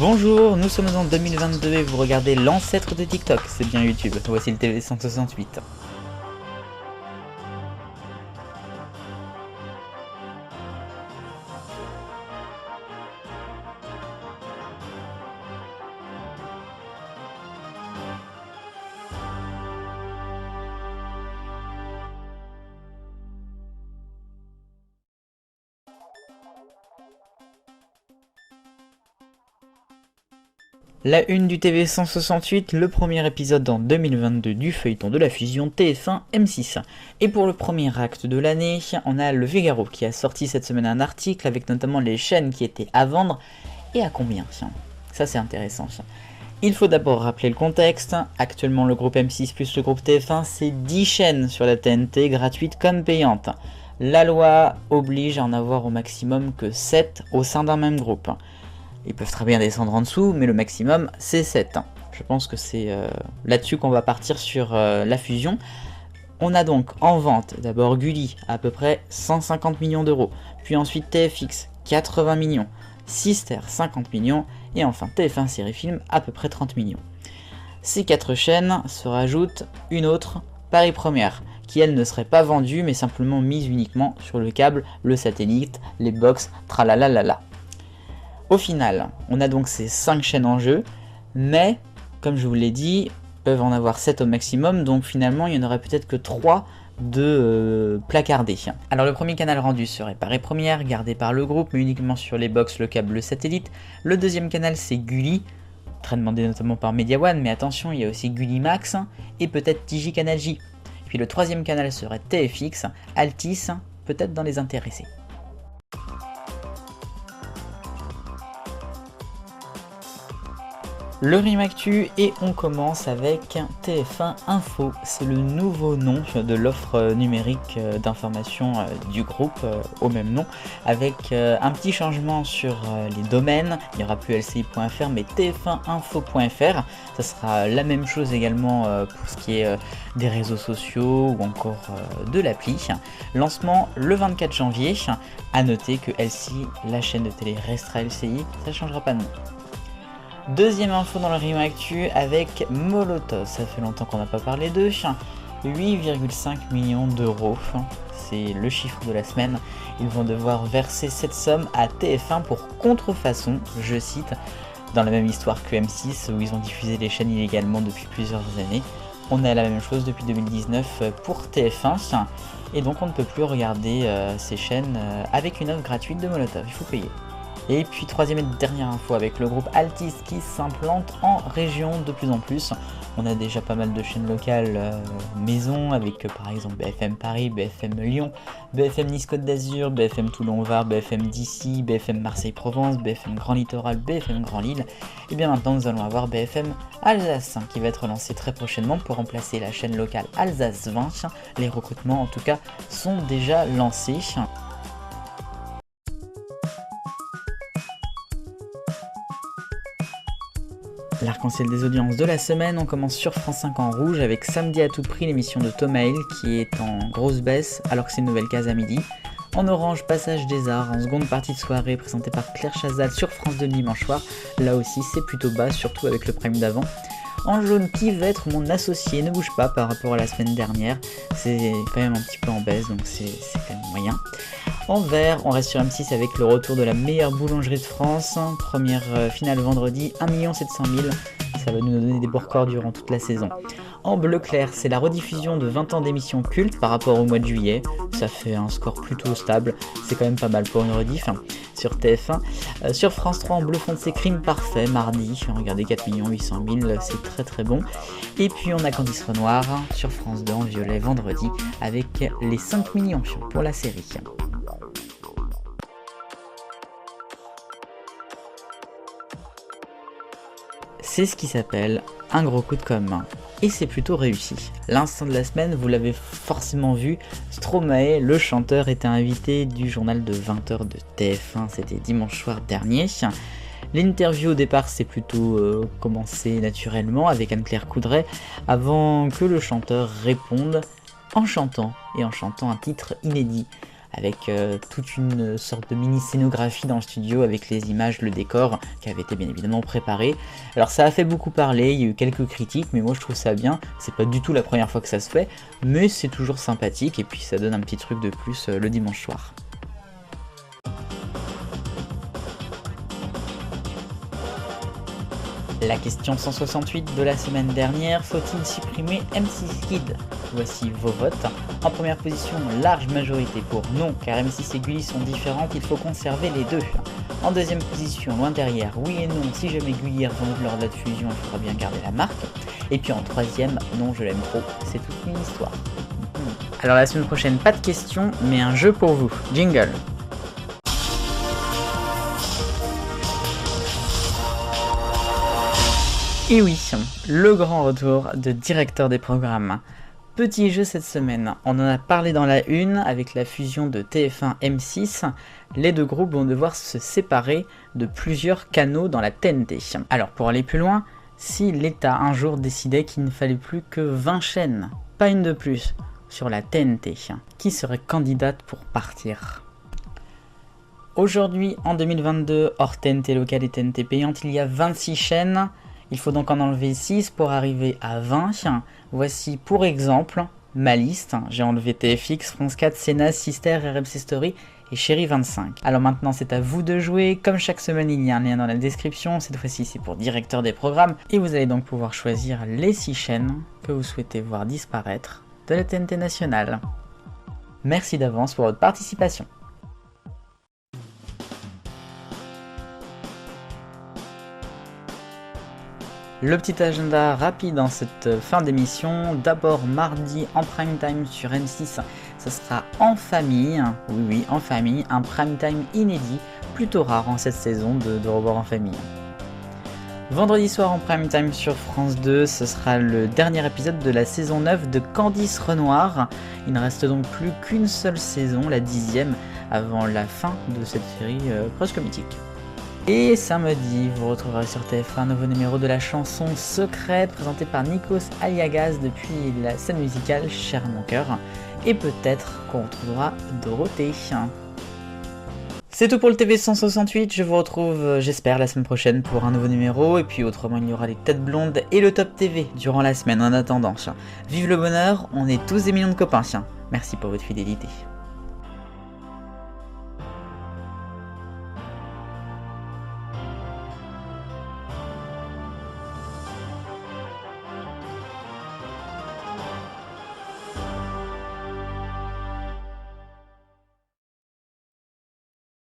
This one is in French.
Bonjour, nous sommes en 2022 et vous regardez l'ancêtre de TikTok, c'est bien YouTube, voici le TV 168. La une du TV 168, le premier épisode en 2022 du feuilleton de la fusion TF1 M6. Et pour le premier acte de l'année, on a Le Figaro qui a sorti cette semaine un article avec notamment les chaînes qui étaient à vendre et à combien. Ça c'est intéressant. Il faut d'abord rappeler le contexte. Actuellement le groupe M6 plus le groupe TF1 c'est 10 chaînes sur la TNT, gratuites comme payantes. La loi oblige à en avoir au maximum que 7 au sein d'un même groupe. Ils peuvent très bien descendre en dessous, mais le maximum c'est 7. Je pense que c'est là-dessus qu'on va partir sur la fusion. On a donc en vente d'abord Gulli à peu près 150 millions d'euros, puis ensuite TFX 80 millions, Sister 50 millions et enfin TF1 Série Film à peu près 30 millions. Ces 4 chaînes se rajoutent une autre, Paris Première, qui elle ne serait pas vendue mais simplement mise uniquement sur le câble, le satellite, les box, tralalalala. Au final, on a donc ces 5 chaînes en jeu, mais, comme je vous l'ai dit, peuvent en avoir 7 au maximum, donc finalement il n'y en aurait peut-être que 3 de placardés. Alors le premier canal rendu serait Paris Première, gardé par le groupe, mais uniquement sur les box, le câble, le satellite. Le deuxième canal c'est Gulli, très demandé notamment par Media One, mais attention, il y a aussi Gulli Max, et peut-être TJ Canal J. Puis le troisième canal serait TFX, Altis, peut-être dans les intéressés. Le Rime Actu et on commence avec TF1 Info, c'est le nouveau nom de l'offre numérique d'information du groupe au même nom, avec un petit changement sur les domaines, il n'y aura plus lci.fr mais tf1info.fr, ça sera la même chose également pour ce qui est des réseaux sociaux ou encore de l'appli. Lancement le 24 janvier, à noter que LCI, la chaîne de télé restera LCI, ça ne changera pas de nom. Deuxième info dans le Rime Actu avec Molotov, ça fait longtemps qu'on n'a pas parlé d'eux, 8,5 millions d'euros, c'est le chiffre de la semaine, ils vont devoir verser cette somme à TF1 pour contrefaçon, je cite, dans la même histoire que M6 où ils ont diffusé les chaînes illégalement depuis plusieurs années, on a la même chose depuis 2019 pour TF1, et donc on ne peut plus regarder ces chaînes avec une offre gratuite de Molotov, il faut payer. Et puis troisième et dernière info avec le groupe Altis qui s'implante en région de plus en plus. On a déjà pas mal de chaînes locales maison avec par exemple BFM Paris, BFM Lyon, BFM Nice Côte d'Azur, BFM Toulon-Var, BFM d'ici, BFM Marseille-Provence, BFM Grand Littoral, BFM Grand Lille. Et bien maintenant nous allons avoir BFM Alsace qui va être lancé très prochainement pour remplacer la chaîne locale Alsace 20. Les recrutements en tout cas sont déjà lancés. L'arc-en-ciel des audiences de la semaine, on commence sur France 5 en rouge avec Samedi à tout prix, l'émission de Thomas Hill qui est en grosse baisse alors que c'est une nouvelle case à midi. En orange, Passage des Arts, en seconde partie de soirée présentée par Claire Chazal sur France 2 dimanche soir. Là aussi c'est plutôt bas, surtout avec le prime d'avant. En jaune, Qui va être mon associé, ne bouge pas par rapport à la semaine dernière, c'est quand même un petit peu en baisse donc c'est quand même moyen. En vert, on reste sur M6 avec le retour de la meilleure boulangerie de France, première finale vendredi, 1 700 000, ça va nous donner des beaux records durant toute la saison. En bleu clair, c'est la rediffusion de 20 ans d'émissions cultes par rapport au mois de juillet, ça fait un score plutôt stable, c'est quand même pas mal pour une rediff sur TF1. Sur France 3 en bleu foncé, Crime Parfait, mardi, regardez 4 800 000, c'est très très bon. Et puis on a Candice Renoir sur France 2 en violet vendredi avec les 5 millions pour la série. C'est ce qui s'appelle un gros coup de com'. Et c'est plutôt réussi. L'instant de la semaine, vous l'avez forcément vu, Stromae, le chanteur, était invité du journal de 20h de TF1, c'était dimanche soir dernier. L'interview au départ s'est plutôt commencé naturellement avec Anne-Claire Coudray, avant que le chanteur réponde en chantant un titre inédit. avec toute une sorte de mini scénographie dans le studio avec les images, le décor qui avait été bien évidemment préparé. Alors ça a fait beaucoup parler, il y a eu quelques critiques, mais moi je trouve ça bien. C'est pas du tout la première fois que ça se fait, mais c'est toujours sympathique et puis ça donne un petit truc de plus le dimanche soir. La question 168 de la semaine dernière, faut-il supprimer M6 Kid? Voici vos votes. En première position, large majorité pour non, car M6 et Gulli sont différentes, il faut conserver les deux. En deuxième position, loin derrière, oui et non, si jamais Gulli revendu leur date de fusion, il faudra bien garder la marque. Et puis en troisième, non, je l'aime trop, c'est toute une histoire. Alors la semaine prochaine, pas de questions, mais un jeu pour vous. Jingle. Et oui, le grand retour de directeur des programmes. Petit jeu cette semaine, on en a parlé dans la une avec la fusion de TF1 M6, les deux groupes vont devoir se séparer de plusieurs canaux dans la TNT. Alors pour aller plus loin, si l'État un jour décidait qu'il ne fallait plus que 20 chaînes, pas une de plus, sur la TNT, qui serait candidate pour partir ? Aujourd'hui, en 2022, hors TNT locale et TNT payante, il y a 26 chaînes. Il faut donc en enlever 6 pour arriver à 20. Voici pour exemple ma liste. J'ai enlevé TFX, France 4, Sénat, Sister, RMC Story et Chérie 25. Alors maintenant c'est à vous de jouer. Comme chaque semaine il y a un lien dans la description. Cette fois-ci c'est pour directeur des programmes. Et vous allez donc pouvoir choisir les 6 chaînes que vous souhaitez voir disparaître de la TNT nationale. Merci d'avance pour votre participation. Le petit agenda rapide en cette fin d'émission. D'abord mardi en prime time sur M6, ce sera En Famille. Oui, En Famille, un prime time inédit, plutôt rare en cette saison de revoir En Famille. Vendredi soir en prime time sur France 2, ce sera le dernier épisode de la saison 9 de Candice Renoir. Il ne reste donc plus qu'une seule saison, la 10e, avant la fin de cette série presque mythique. Et samedi, vous retrouverez sur TF1 un nouveau numéro de la chanson Secrète, présentée par Nikos Aliagas depuis la scène musicale Cher mon cœur. Et peut-être qu'on retrouvera Dorothée. C'est tout pour le TV 168, je vous retrouve j'espère la semaine prochaine pour un nouveau numéro. Et puis autrement il y aura les têtes blondes et le top TV durant la semaine en attendant. Vive le bonheur, on est tous des millions de copains. Merci pour votre fidélité.